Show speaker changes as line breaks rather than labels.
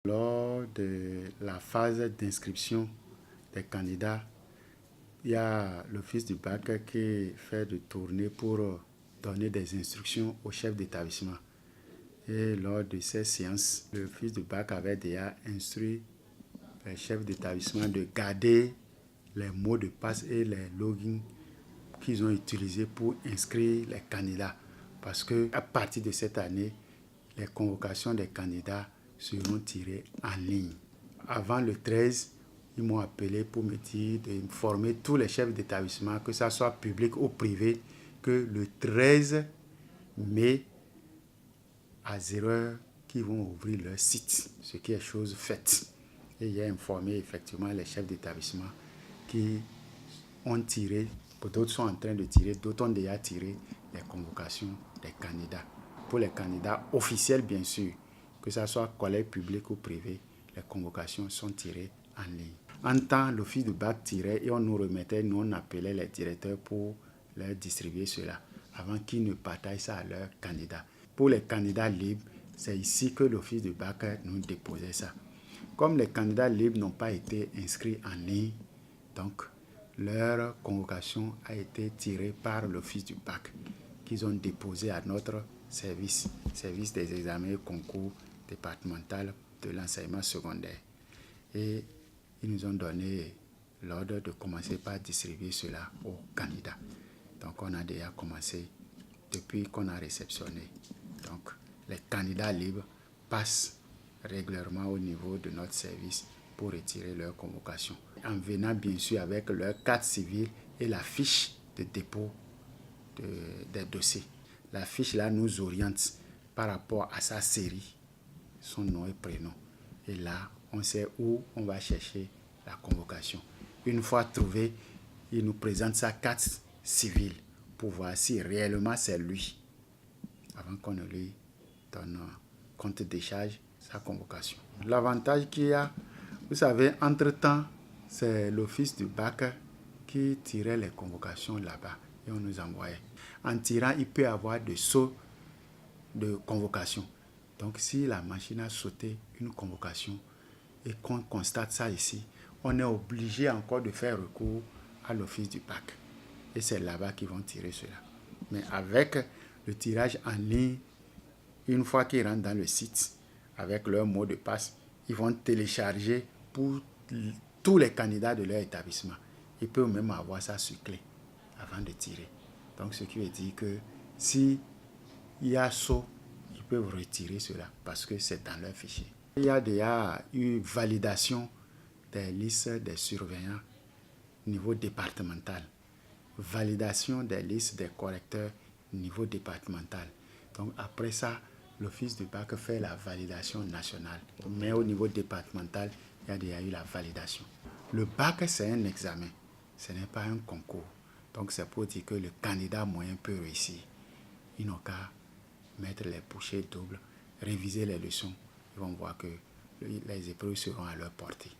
Lors de la phase d'inscription des candidats, il y a l'office du bac qui fait des tournées pour donner des instructions au chef d'établissement. Et lors de ces séances, l'office du bac avait déjà instruit les chefs d'établissement de garder les mots de passe et les logins qu'ils ont utilisés pour inscrire les candidats. Parce qu'à partir de cette année, les convocations des candidats seront tirées en ligne. Avant le 13, ils m'ont appelé pour me dire d'informer tous les chefs d'établissement, que ce soit public ou privé, que le 13 mai, à 0h, qu'ils vont ouvrir leur site, ce qui est chose faite. Et j'ai informé effectivement les chefs d'établissement qui ont tiré, d'autres sont en train de tirer, d'autres ont déjà tiré les convocations des candidats. Pour les candidats officiels, bien sûr, que ce soit collège public ou privé, les convocations sont tirées en ligne. En temps, l'office du bac tirait et on nous remettait, nous on appelait les directeurs pour leur distribuer cela, avant qu'ils ne partagent ça à leurs candidats. Pour les candidats libres, c'est ici que l'office du bac nous déposait ça. Comme les candidats libres n'ont pas été inscrits en ligne, donc leur convocation a été tirée par l'office du bac qu'ils ont déposé à notre service des examens et concours départemental de l'enseignement secondaire. Et ils nous ont donné l'ordre de commencer par distribuer cela aux candidats. Donc on a déjà commencé depuis qu'on a réceptionné. Donc les candidats libres passent régulièrement au niveau de notre service pour retirer leur convocation. En venant bien sûr avec leur carte civile et la fiche de dépôt des dossiers. La fiche là nous oriente par rapport à sa série, son nom et prénom. Et là, on sait où on va chercher la convocation. Une fois trouvé, il nous présente sa carte civile pour voir si réellement c'est lui, avant qu'on ne lui donne compte de charge sa convocation. L'avantage qu'il y a, vous savez, entre-temps, c'est l'office du bac qui tirait les convocations là-bas et on nous envoyait. En tirant, il peut y avoir des sauts de convocation. Donc, si la machine a sauté une convocation et qu'on constate ça ici, on est obligé encore de faire recours à l'office du bac. Et c'est là-bas qu'ils vont tirer cela. Mais avec le tirage en ligne, une fois qu'ils rentrent dans le site, avec leur mot de passe, ils vont télécharger pour tous les candidats de leur établissement. Ils peuvent même avoir ça sur clé avant de tirer. Donc, ce qui veut dire que si il y a saut, ils peuvent retirer cela parce que c'est dans leur fichier. Il y a déjà eu validation des listes des surveillants au niveau départemental. Validation des listes des correcteurs au niveau départemental. Donc après ça, l'office du bac fait la validation nationale. Mais au niveau départemental, il y a déjà eu la validation. Le bac, c'est un examen. Ce n'est pas un concours. Donc c'est pour dire que le candidat moyen peut réussir. Ils n'ont qu'à mettre les bouchées doubles, réviser les leçons. Ils vont voir que les épreuves seront à leur portée.